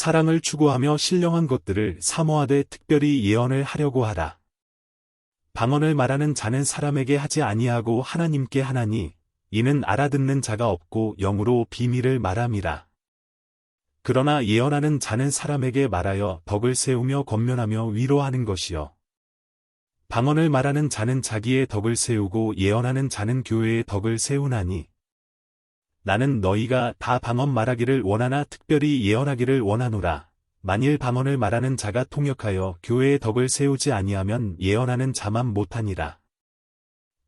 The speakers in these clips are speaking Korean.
사랑을 추구하며 신령한 것들을 사모하되 특별히 예언을 하려고 하라. 방언을 말하는 자는 사람에게 하지 아니하고 하나님께 하나니 이는 알아듣는 자가 없고 영으로 비밀을 말함이라. 그러나 예언하는 자는 사람에게 말하여 덕을 세우며 권면하며 위로하는 것이요. 방언을 말하는 자는 자기의 덕을 세우고 예언하는 자는 교회의 덕을 세우나니 나는 너희가 다 방언 말하기를 원하나 특별히 예언하기를 원하노라. 만일 방언을 말하는 자가 통역하여 교회의 덕을 세우지 아니하면 예언하는 자만 못하니라.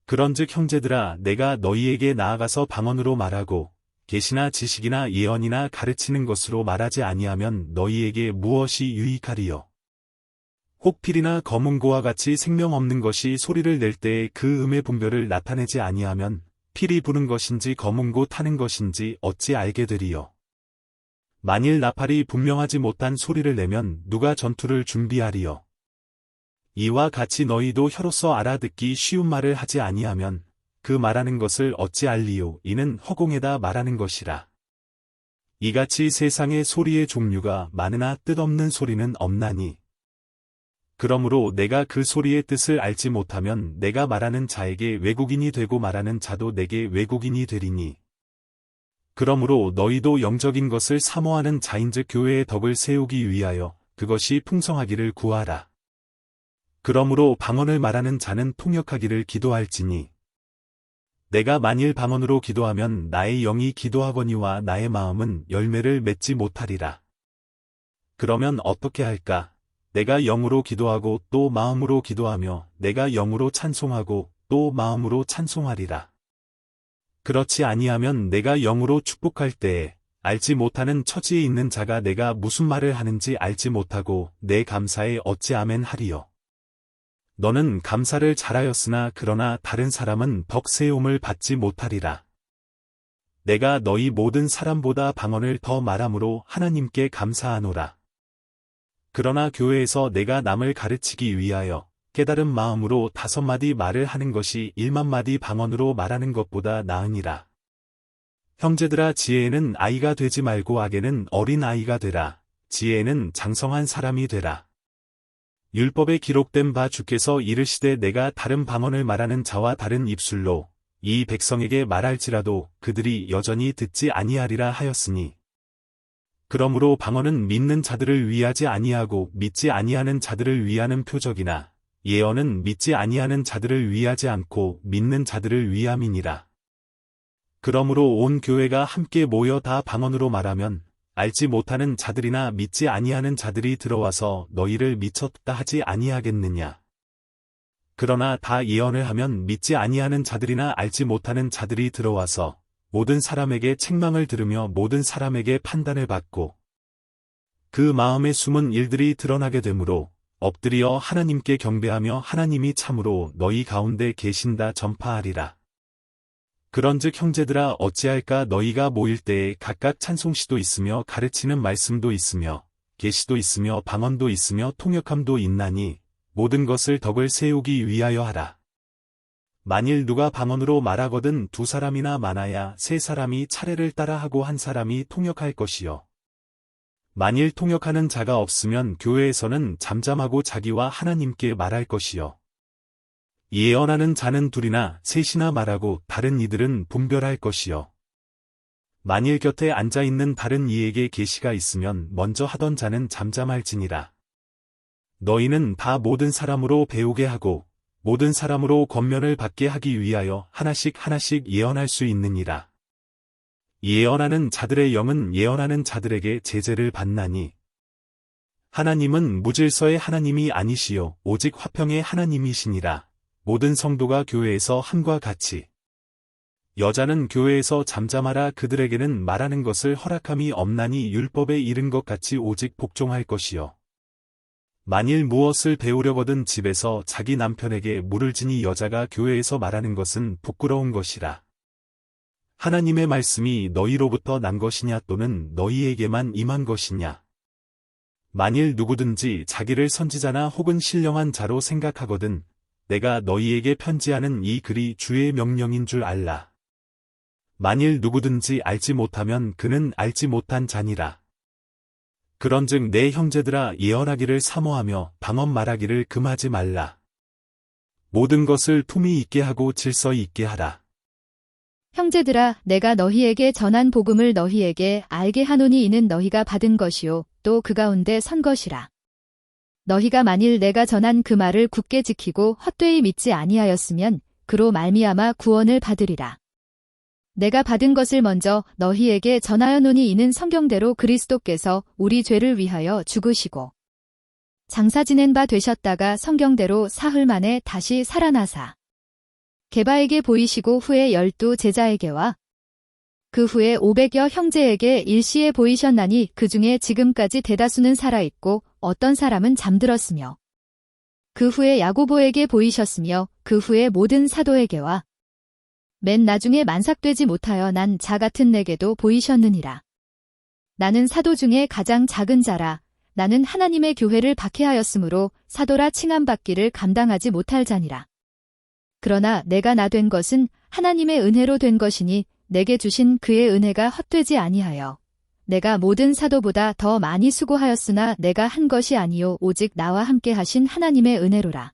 그런즉 형제들아 내가 너희에게 나아가서 방언으로 말하고 계시나 지식이나 예언이나 가르치는 것으로 말하지 아니하면 너희에게 무엇이 유익하리요. 혹 필이나 검은고와 같이 생명 없는 것이 소리를 낼 때에 그 음의 분별을 나타내지 아니하면 필이 부는 것인지 검은고 타는 것인지 어찌 알게 되리요. 만일 나팔이 분명하지 못한 소리를 내면 누가 전투를 준비하리요. 이와 같이 너희도 혀로서 알아듣기 쉬운 말을 하지 아니하면 그 말하는 것을 어찌 알리요. 이는 허공에다 말하는 것이라. 이같이 세상의 소리의 종류가 많으나 뜻없는 소리는 없나니. 그러므로 내가 그 소리의 뜻을 알지 못하면 내가 말하는 자에게 외국인이 되고 말하는 자도 내게 외국인이 되리니. 그러므로 너희도 영적인 것을 사모하는 자인즉 교회의 덕을 세우기 위하여 그것이 풍성하기를 구하라. 그러므로 방언을 말하는 자는 통역하기를 기도할지니. 내가 만일 방언으로 기도하면 나의 영이 기도하거니와 나의 마음은 열매를 맺지 못하리라. 그러면 어떻게 할까? 내가 영으로 기도하고 또 마음으로 기도하며 내가 영으로 찬송하고 또 마음으로 찬송하리라. 그렇지 아니하면 내가 영으로 축복할 때에 알지 못하는 처지에 있는 자가 내가 무슨 말을 하는지 알지 못하고 내 감사에 어찌 아멘 하리요. 너는 감사를 잘하였으나 그러나 다른 사람은 덕 세움을 받지 못하리라. 내가 너희 모든 사람보다 방언을 더 말함으로 하나님께 감사하노라. 그러나 교회에서 내가 남을 가르치기 위하여 깨달은 마음으로 5마디 말을 하는 것이 1만마디 방언으로 말하는 것보다 나으니라. 형제들아 지혜에는 아이가 되지 말고 악에는 어린 아이가 되라. 지혜에는 장성한 사람이 되라. 율법에 기록된 바 주께서 이르시되 내가 다른 방언을 말하는 자와 다른 입술로 이 백성에게 말할지라도 그들이 여전히 듣지 아니하리라 하였으니. 그러므로 방언은 믿는 자들을 위하지 아니하고 믿지 아니하는 자들을 위하는 표적이나 예언은 믿지 아니하는 자들을 위하지 않고 믿는 자들을 위함이니라. 그러므로 온 교회가 함께 모여 다 방언으로 말하면 알지 못하는 자들이나 믿지 아니하는 자들이 들어와서 너희를 미쳤다 하지 아니하겠느냐. 그러나 다 예언을 하면 믿지 아니하는 자들이나 알지 못하는 자들이 들어와서 모든 사람에게 책망을 들으며 모든 사람에게 판단을 받고 그 마음의 숨은 일들이 드러나게 되므로 엎드려 하나님께 경배하며 하나님이 참으로 너희 가운데 계신다 전파하리라. 그런즉 형제들아 어찌할까 너희가 모일 때에 각각 찬송시도 있으며 가르치는 말씀도 있으며 계시도 있으며 방언도 있으며 통역함도 있나니 모든 것을 덕을 세우기 위하여 하라. 만일 누가 방언으로 말하거든 2사람이나 많아야 3사람이 차례를 따라 하고 1사람이 통역할 것이요. 만일 통역하는 자가 없으면 교회에서는 잠잠하고 자기와 하나님께 말할 것이요. 예언하는 자는 2이나 3이나 말하고 다른 이들은 분별할 것이요. 만일 곁에 앉아있는 다른 이에게 계시가 있으면 먼저 하던 자는 잠잠할지니라. 너희는 다 모든 사람으로 배우게 하고 모든 사람으로 권면을 받게 하기 위하여 하나씩 예언할 수 있느니라. 예언하는 자들의 영은 예언하는 자들에게 제재를 받나니 하나님은 무질서의 하나님이 아니시요 오직 화평의 하나님이시니라. 모든 성도가 교회에서 함과 같이 여자는 교회에서 잠잠하라. 그들에게는 말하는 것을 허락함이 없나니 율법에 이른 것 같이 오직 복종할 것이요. 만일 무엇을 배우려거든 집에서 자기 남편에게 물을 지니 여자가 교회에서 말하는 것은 부끄러운 것이라. 하나님의 말씀이 너희로부터 난 것이냐 또는 너희에게만 임한 것이냐. 만일 누구든지 자기를 선지자나 혹은 신령한 자로 생각하거든 내가 너희에게 편지하는 이 글이 주의 명령인 줄 알라. 만일 누구든지 알지 못하면 그는 알지 못한 자니라. 그런즉 내 형제들아 예언하기를 사모하며 방언 말하기를 금하지 말라. 모든 것을 품위 있게 하고 질서 있게 하라. 형제들아, 내가 너희에게 전한 복음을 너희에게 알게 하노니 이는 너희가 받은 것이요 또 그 가운데 선 것이라. 너희가 만일 내가 전한 그 말을 굳게 지키고 헛되이 믿지 아니하였으면 그로 말미암아 구원을 받으리라. 내가 받은 것을 먼저 너희에게 전하여노니 이는 성경대로 그리스도께서 우리 죄를 위하여 죽으시고 장사 지낸 바 되셨다가 성경대로 사흘 만에 다시 살아나사 게바에게 보이시고 후에 12 제자에게와 그 후에 500여 형제에게 일시에 보이셨나니 그 중에 지금까지 대다수는 살아있고 어떤 사람은 잠들었으며 그 후에 야고보에게 보이셨으며 그 후에 모든 사도에게와 맨 나중에 만삭되지 못하여 난 자 같은 내게도 보이셨느니라. 나는 사도 중에 가장 작은 자라. 나는 하나님의 교회를 박해하였으므로 사도라 칭함받기를 감당하지 못할 자니라. 그러나 내가 나 된 것은 하나님의 은혜로 된 것이니 내게 주신 그의 은혜가 헛되지 아니하여 내가 모든 사도보다 더 많이 수고하였으나 내가 한 것이 아니요 오직 나와 함께 하신 하나님의 은혜로라.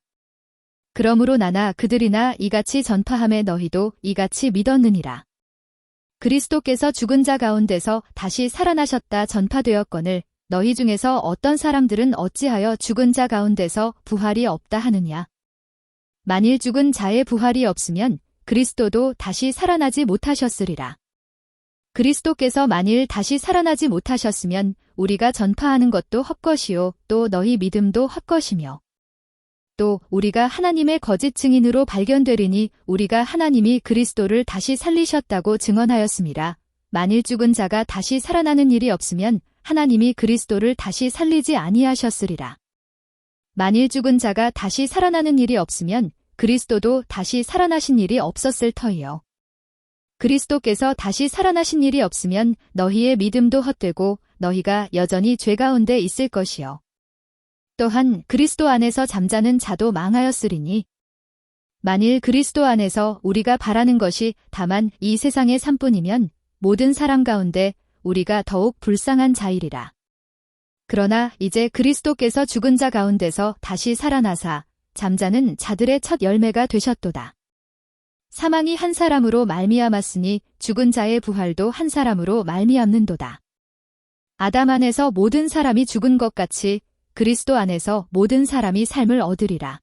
그러므로 나나 그들이나 이같이 전파함에 너희도 이같이 믿었느니라. 그리스도께서 죽은 자 가운데서 다시 살아나셨다 전파되었거늘 너희 중에서 어떤 사람들은 어찌하여 죽은 자 가운데서 부활이 없다 하느냐. 만일 죽은 자의 부활이 없으면 그리스도도 다시 살아나지 못하셨으리라. 그리스도께서 만일 다시 살아나지 못하셨으면 우리가 전파하는 것도 헛것이요 또 너희 믿음도 헛것이며 또 우리가 하나님의 거짓 증인으로 발견되리니 우리가 하나님이 그리스도를 다시 살리셨다고 증언하였습니다. 만일 죽은 자가 다시 살아나는 일이 없으면 하나님이 그리스도를 다시 살리지 아니하셨으리라. 만일 죽은 자가 다시 살아나는 일이 없으면 그리스도도 다시 살아나신 일이 없었을 터이요. 그리스도께서 다시 살아나신 일이 없으면 너희의 믿음도 헛되고 너희가 여전히 죄 가운데 있을 것이요. 또한 그리스도 안에서 잠자는 자도 망하였으리니 만일 그리스도 안에서 우리가 바라는 것이 다만 이 세상의 삶뿐이면 모든 사람 가운데 우리가 더욱 불쌍한 자이리라. 그러나 이제 그리스도께서 죽은 자 가운데서 다시 살아나사 잠자는 자들의 첫 열매가 되셨도다. 사망이 한 사람으로 말미암았으니 죽은 자의 부활도 한 사람으로 말미암는도다. 아담 안에서 모든 사람이 죽은 것 같이 그리스도 안에서 모든 사람이 삶을 얻으리라.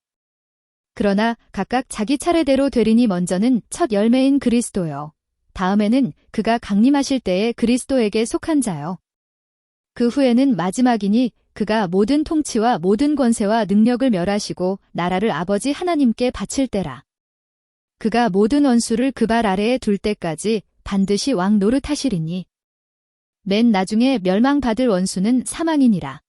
그러나 각각 자기 차례대로 되리니 먼저는 첫 열매인 그리스도요. 다음에는 그가 강림하실 때에 그리스도에게 속한 자요. 그 후에는 마지막이니 그가 모든 통치와 모든 권세와 능력을 멸하시고 나라를 아버지 하나님께 바칠 때라. 그가 모든 원수를 그 발 아래에 둘 때까지 반드시 왕 노릇하시리니 맨 나중에 멸망받을 원수는 사망이니라.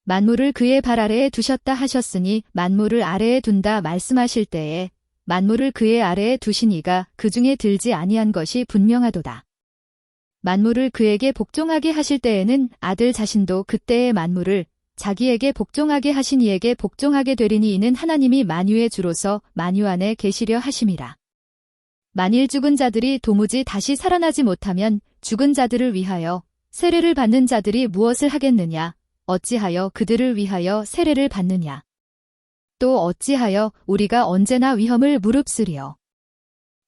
만물을 그의 발 아래에 두셨다 하셨으니 만물을 아래에 둔다 말씀하실 때에 만물을 그의 아래에 두신 이가 그 중에 들지 아니한 것이 분명하도다. 만물을 그에게 복종하게 하실 때에는 아들 자신도 그때의 만물을 자기에게 복종하게 하신 이에게 복종하게 되리니 이는 하나님이 만유의 주로서 만유 안에 계시려 하심이라. 만일 죽은 자들이 도무지 다시 살아나지 못하면 죽은 자들을 위하여 세례를 받는 자들이 무엇을 하겠느냐? 어찌하여 그들을 위하여 세례를 받느냐? 또 어찌하여 우리가 언제나 위험을 무릅쓰리요?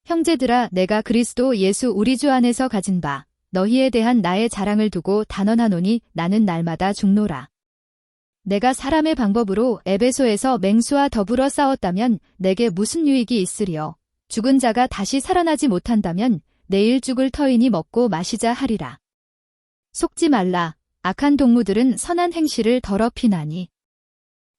형제들아, 내가 그리스도 예수 우리 주 안에서 가진 바 너희에 대한 나의 자랑을 두고 단언하노니 나는 날마다 죽노라. 내가 사람의 방법으로 에베소에서 맹수와 더불어 싸웠다면 내게 무슨 유익이 있으리요? 죽은 자가 다시 살아나지 못한다면 내일 죽을 터이니 먹고 마시자 하리라. 속지 말라. 악한 동무들은 선한 행실을 더럽히나니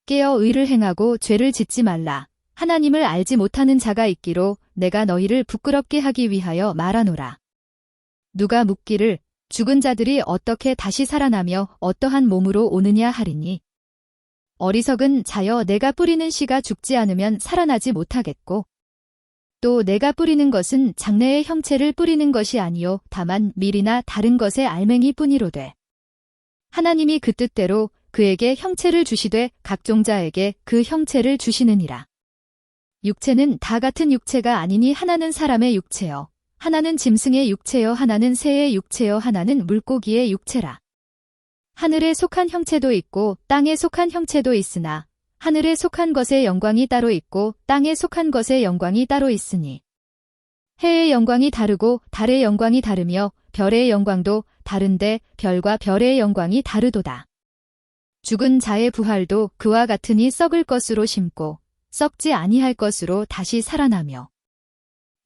깨어 의를 행하고 죄를 짓지 말라. 하나님을 알지 못하는 자가 있기로 내가 너희를 부끄럽게 하기 위하여 말하노라. 누가 묻기를 죽은 자들이 어떻게 다시 살아나며 어떠한 몸으로 오느냐 하리니 어리석은 자여 내가 뿌리는 씨가 죽지 않으면 살아나지 못하겠고 또 내가 뿌리는 것은 장래의 형체를 뿌리는 것이 아니요 다만 밀이나 다른 것의 알맹이 뿐이로되 하나님이 그 뜻대로 그에게 형체를 주시되 각종 자에게 그 형체를 주시느니라. 육체는 다 같은 육체가 아니니 하나는 사람의 육체여 하나는 짐승의 육체여 하나는 새의 육체여 하나는 물고기의 육체라. 하늘에 속한 형체도 있고 땅에 속한 형체도 있으나 하늘에 속한 것의 영광이 따로 있고 땅에 속한 것의 영광이 따로 있으니 해의 영광이 다르고 달의 영광이 다르며 별의 영광도 다른데 별과 별의 영광이 다르도다. 죽은 자의 부활도 그와 같으니 썩을 것으로 심고 썩지 아니할 것으로 다시 살아나며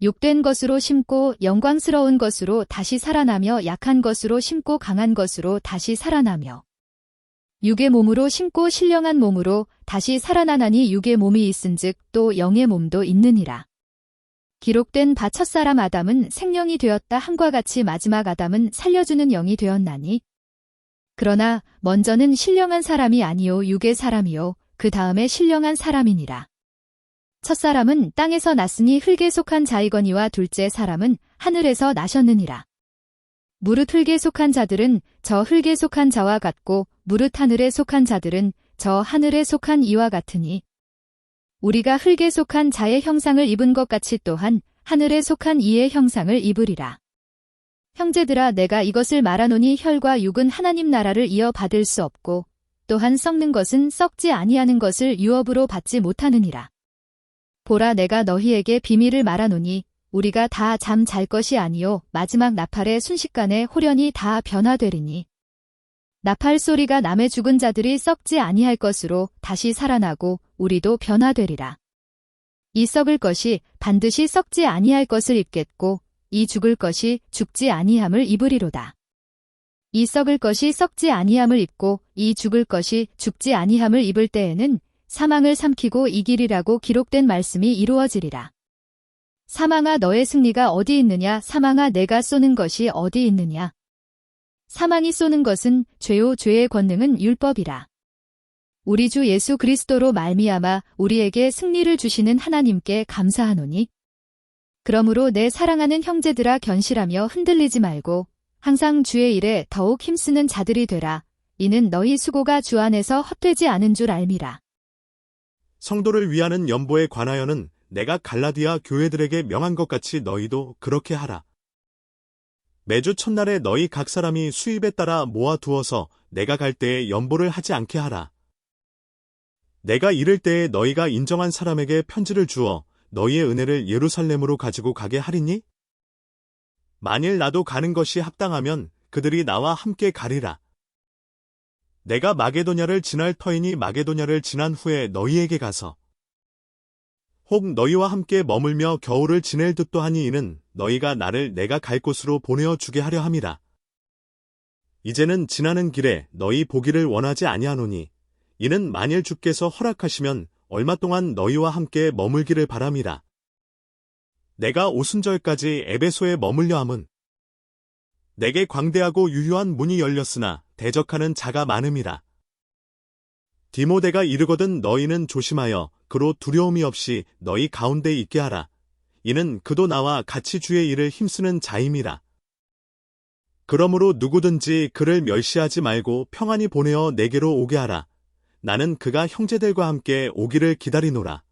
욕된 것으로 심고 영광스러운 것으로 다시 살아나며 약한 것으로 심고 강한 것으로 다시 살아나며 육의 몸으로 심고 신령한 몸으로 다시 살아나나니 육의 몸이 있은즉 또 영의 몸도 있느니라. 기록된 바 첫사람 아담은 생명이 되었다 함과 같이 마지막 아담은 살려주는 영이 되었나니 그러나 먼저는 신령한 사람이 아니요 육의 사람이요 그 다음에 신령한 사람이니라. 첫사람은 땅에서 났으니 흙에 속한 자이거니와 둘째 사람은 하늘에서 나셨느니라. 무릇 흙에 속한 자들은 저 흙에 속한 자와 같고 무릇 하늘에 속한 자들은 저 하늘에 속한 이와 같으니 우리가 흙에 속한 자의 형상을 입은 것 같이 또한 하늘에 속한 이의 형상을 입으리라. 형제들아 내가 이것을 말하노니 혈과 육은 하나님 나라를 이어받을 수 없고 또한 썩는 것은 썩지 아니하는 것을 유업으로 받지 못하느니라. 보라 내가 너희에게 비밀을 말하노니 우리가 다 잠 잘 것이 아니요 마지막 나팔의 순식간에 홀연히 다 변화되리니 나팔 소리가 남의 죽은 자들이 썩지 아니할 것으로 다시 살아나고 우리도 변화되리라. 이 썩을 것이 반드시 썩지 아니할 것을 입겠고 이 죽을 것이 죽지 아니함을 입으리로다. 이 썩을 것이 썩지 아니함을 입고 이 죽을 것이 죽지 아니함을 입을 때에는 사망을 삼키고 이기리라고 기록된 말씀이 이루어지리라. 사망아 너의 승리가 어디 있느냐 사망아 내가 쏘는 것이 어디 있느냐. 사망이 쏘는 것은 죄요 죄의 권능은 율법이라. 우리 주 예수 그리스도로 말미암아 우리에게 승리를 주시는 하나님께 감사하노니 그러므로 내 사랑하는 형제들아 견실하며 흔들리지 말고 항상 주의 일에 더욱 힘쓰는 자들이 되라. 이는 너희 수고가 주 안에서 헛되지 않은 줄 알미라. 성도를 위하는 연보에 관하여는 내가 갈라디아 교회들에게 명한 것 같이 너희도 그렇게 하라. 매주 첫날에 너희 각 사람이 수입에 따라 모아두어서 내가 갈 때에 연보를 하지 않게 하라. 내가 이를 때에 너희가 인정한 사람에게 편지를 주어 너희의 은혜를 예루살렘으로 가지고 가게 하리니? 만일 나도 가는 것이 합당하면 그들이 나와 함께 가리라. 내가 마게도냐를 지날 터이니 마게도냐를 지난 후에 너희에게 가서 혹 너희와 함께 머물며 겨울을 지낼 듯도 하니 이는 너희가 나를 내가 갈 곳으로 보내어 주게 하려 함이라. 이제는 지나는 길에 너희 보기를 원하지 아니하노니 이는 만일 주께서 허락하시면 얼마 동안 너희와 함께 머물기를 바람이라. 내가 오순절까지 에베소에 머물려 함은 내게 광대하고 유효한 문이 열렸으나 대적하는 자가 많음이라. 디모데가 이르거든 너희는 조심하여 그로 두려움이 없이 너희 가운데 있게 하라. 이는 그도 나와 같이 주의 일을 힘쓰는 자임이라. 그러므로 누구든지 그를 멸시하지 말고 평안히 보내어 내게로 오게 하라. 나는 그가 형제들과 함께 오기를 기다리노라.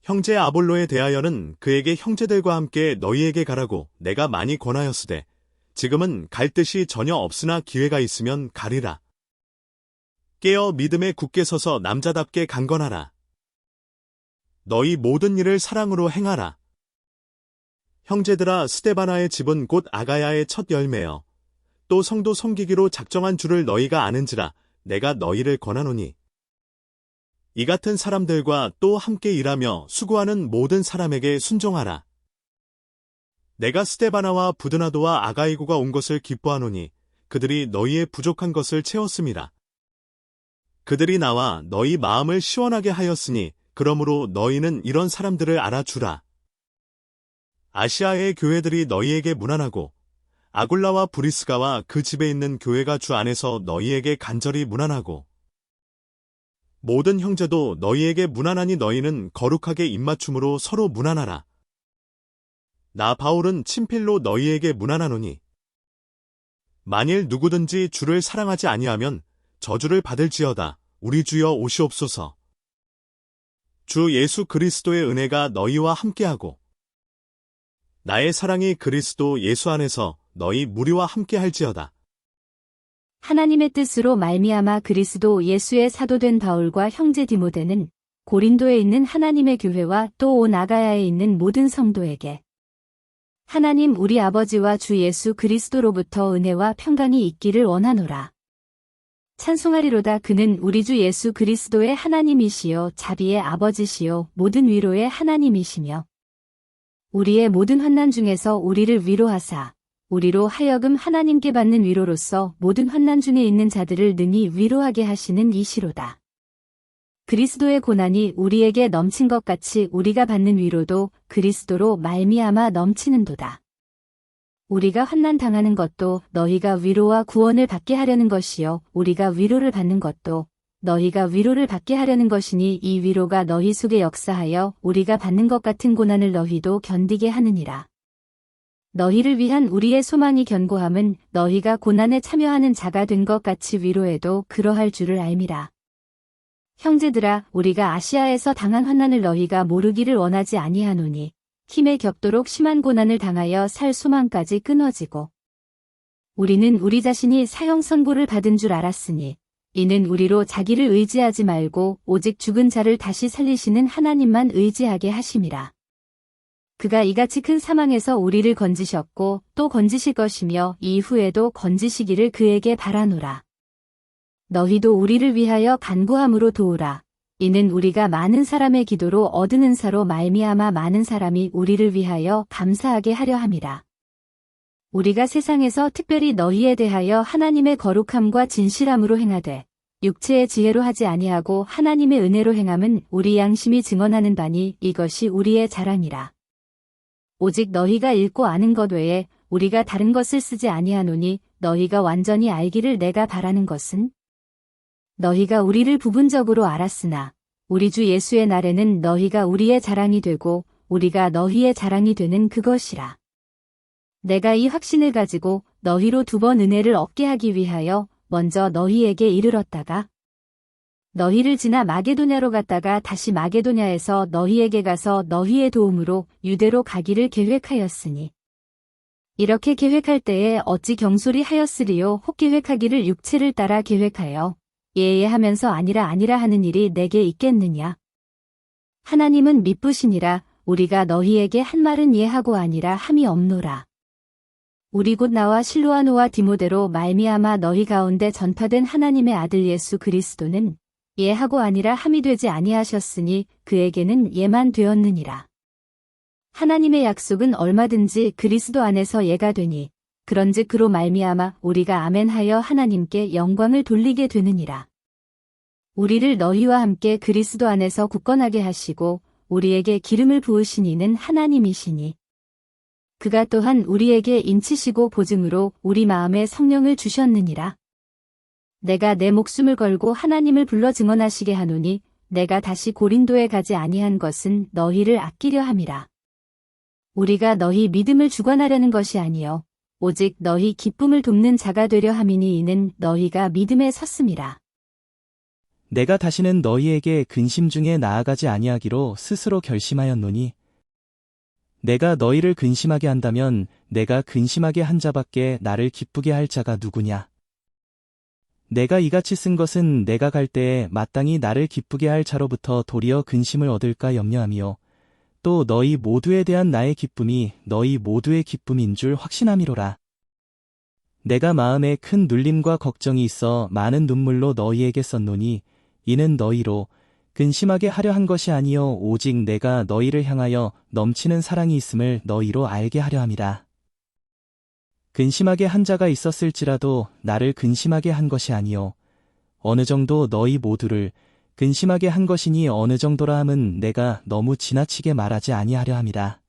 형제 아볼로에 대하여는 그에게 형제들과 함께 너희에게 가라고 내가 많이 권하였으되 지금은 갈 뜻이 전혀 없으나 기회가 있으면 가리라. 깨어 믿음에 굳게 서서 남자답게 강건하라. 너희 모든 일을 사랑으로 행하라. 형제들아 스데바나의 집은 곧 아가야의 첫 열매여 또 성도 섬기기로 작정한 줄을 너희가 아는지라 내가 너희를 권하노니 이 같은 사람들과 또 함께 일하며 수고하는 모든 사람에게 순종하라. 내가 스데바나와 부드나도와 아가이고가 온 것을 기뻐하노니 그들이 너희의 부족한 것을 채웠음이라. 그들이 나와 너희 마음을 시원하게 하였으니 그러므로 너희는 이런 사람들을 알아주라. 아시아의 교회들이 너희에게 문안하고 아굴라와 브리스가와 그 집에 있는 교회가 주 안에서 너희에게 간절히 문안하고 모든 형제도 너희에게 문안하니 너희는 거룩하게 입맞춤으로 서로 문안하라. 나 바울은 친필로 너희에게 문안하노니 만일 누구든지 주를 사랑하지 아니하면 저주를 받을지어다. 우리 주여 오시옵소서. 주 예수 그리스도의 은혜가 너희와 함께하고 나의 사랑이 그리스도 예수 안에서 너희 무리와 함께할지어다. 하나님의 뜻으로 말미암아 그리스도 예수의 사도된 바울과 형제 디모데는 고린도에 있는 하나님의 교회와 또 온 아가야에 있는 모든 성도에게 하나님 우리 아버지와 주 예수 그리스도로부터 은혜와 평강이 있기를 원하노라. 찬송하리로다. 그는 우리 주 예수 그리스도의 하나님이시요 자비의 아버지시요 모든 위로의 하나님이시며 우리의 모든 환난 중에서 우리를 위로하사 우리로 하여금 하나님께 받는 위로로서 모든 환난 중에 있는 자들을 능히 위로하게 하시는 이시로다. 그리스도의 고난이 우리에게 넘친 것 같이 우리가 받는 위로도 그리스도로 말미암아 넘치는도다. 우리가 환난 당하는 것도 너희가 위로와 구원을 받게 하려는 것이요 우리가 위로를 받는 것도 너희가 위로를 받게 하려는 것이니 이 위로가 너희 속에 역사하여 우리가 받는 것 같은 고난을 너희도 견디게 하느니라. 너희를 위한 우리의 소망이 견고함은 너희가 고난에 참여하는 자가 된 것 같이 위로에도 그러할 줄을 알미라. 형제들아, 우리가 아시아에서 당한 환난을 너희가 모르기를 원하지 아니하노니 힘에 겹도록 심한 고난을 당하여 살 소망까지 끊어지고 우리는 우리 자신이 사형 선고를 받은 줄 알았으니 이는 우리로 자기를 의지하지 말고 오직 죽은 자를 다시 살리시는 하나님만 의지하게 하심이라. 그가 이같이 큰 사망에서 우리를 건지셨고 또 건지실 것이며 이후에도 건지시기를 그에게 바라노라. 너희도 우리를 위하여 간구함으로 도우라. 이는 우리가 많은 사람의 기도로 얻은 은사로 말미암아 많은 사람이 우리를 위하여 감사하게 하려 함이라. 우리가 세상에서 특별히 너희에 대하여 하나님의 거룩함과 진실함으로 행하되 육체의 지혜로 하지 아니하고 하나님의 은혜로 행함은 우리 양심이 증언하는 바니 이것이 우리의 자랑이라. 오직 너희가 읽고 아는 것 외에 우리가 다른 것을 쓰지 아니하노니 너희가 완전히 알기를 내가 바라는 것은 너희가 우리를 부분적으로 알았으나 우리 주 예수의 날에는 너희가 우리의 자랑이 되고 우리가 너희의 자랑이 되는 그것이라. 내가 이 확신을 가지고 너희로 2번 은혜를 얻게 하기 위하여 먼저 너희에게 이르렀다가 너희를 지나 마게도냐로 갔다가 다시 마게도냐에서 너희에게 가서 너희의 도움으로 유대로 가기를 계획하였으니 이렇게 계획할 때에 어찌 경솔히 하였으리요 혹 계획하기를 육체를 따라 계획하여 예하면서 아니라 하는 일이 내게 있겠느냐. 하나님은 미쁘시니라. 우리가 너희에게 한 말은 예하고 아니라 함이 없노라. 우리 곧 나와 실로아노와 디모데로 말미암아 너희 가운데 전파된 하나님의 아들 예수 그리스도는 예하고 아니라 함이 되지 아니하셨으니 그에게는 예만 되었느니라. 하나님의 약속은 얼마든지 그리스도 안에서 예가 되니 그런즉 그로 말미암아 우리가 아멘하여 하나님께 영광을 돌리게 되느니라. 우리를 너희와 함께 그리스도 안에서 굳건하게 하시고 우리에게 기름을 부으신 이는 하나님이시니 그가 또한 우리에게 인치시고 보증으로 우리 마음에 성령을 주셨느니라. 내가 내 목숨을 걸고 하나님을 불러 증언하시게 하노니 내가 다시 고린도에 가지 아니한 것은 너희를 아끼려 함이라. 우리가 너희 믿음을 주관하려는 것이 아니요 오직 너희 기쁨을 돕는 자가 되려 함이니 이는 너희가 믿음에 섰음이라. 내가 다시는 너희에게 근심 중에 나아가지 아니하기로 스스로 결심하였노니 내가 너희를 근심하게 한다면 내가 근심하게 한 자밖에 나를 기쁘게 할 자가 누구냐. 내가 이같이 쓴 것은 내가 갈 때에 마땅히 나를 기쁘게 할 자로부터 도리어 근심을 얻을까 염려하며 또 너희 모두에 대한 나의 기쁨이 너희 모두의 기쁨인 줄 확신함이로라. 내가 마음에 큰 눌림과 걱정이 있어 많은 눈물로 너희에게 썼노니 이는 너희로 근심하게 하려 한 것이 아니요 오직 내가 너희를 향하여 넘치는 사랑이 있음을 너희로 알게 하려 함이라. 근심하게 한 자가 있었을지라도 나를 근심하게 한 것이 아니요 어느 정도 너희 모두를 근심하게 한 것이니 어느 정도라 함은 내가 너무 지나치게 말하지 아니하려 함이라.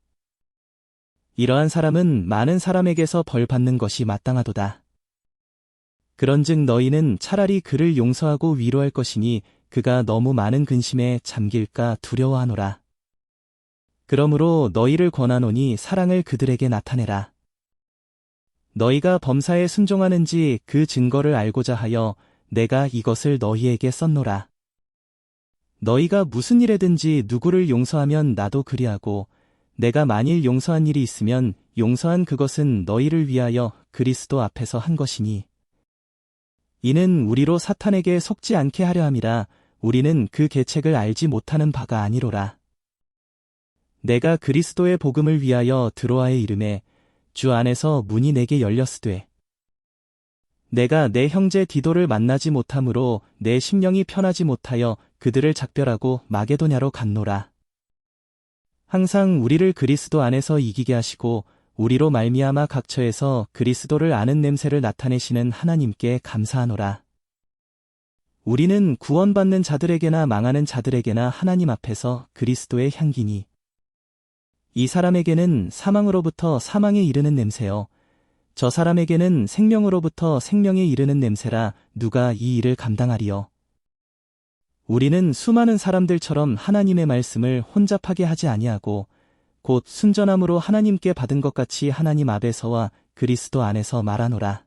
이러한 사람은 많은 사람에게서 벌 받는 것이 마땅하도다. 그런즉 너희는 차라리 그를 용서하고 위로할 것이니 그가 너무 많은 근심에 잠길까 두려워하노라. 그러므로 너희를 권하노니 사랑을 그들에게 나타내라. 너희가 범사에 순종하는지 그 증거를 알고자 하여 내가 이것을 너희에게 썼노라. 너희가 무슨 일에든지 누구를 용서하면 나도 그리하고 내가 만일 용서한 일이 있으면 용서한 그것은 너희를 위하여 그리스도 앞에서 한 것이니 이는 우리로 사탄에게 속지 않게 하려 함이라. 우리는 그 계책을 알지 못하는 바가 아니로라. 내가 그리스도의 복음을 위하여 드로아에 이르매 주 안에서 문이 내게 열렸으되 내가 내 형제 디도를 만나지 못하므로 내 심령이 편하지 못하여 그들을 작별하고 마게도냐로 갔노라. 항상 우리를 그리스도 안에서 이기게 하시고 우리로 말미암아 각처에서 그리스도를 아는 냄새를 나타내시는 하나님께 감사하노라. 우리는 구원받는 자들에게나 망하는 자들에게나 하나님 앞에서 그리스도의 향기니 이 사람에게는 사망으로부터 사망에 이르는 냄새요 저 사람에게는 생명으로부터 생명에 이르는 냄새라. 누가 이 일을 감당하리요? 우리는 수많은 사람들처럼 하나님의 말씀을 혼잡하게 하지 아니하고 곧 순전함으로 하나님께 받은 것 같이 하나님 앞에서와 그리스도 안에서 말하노라.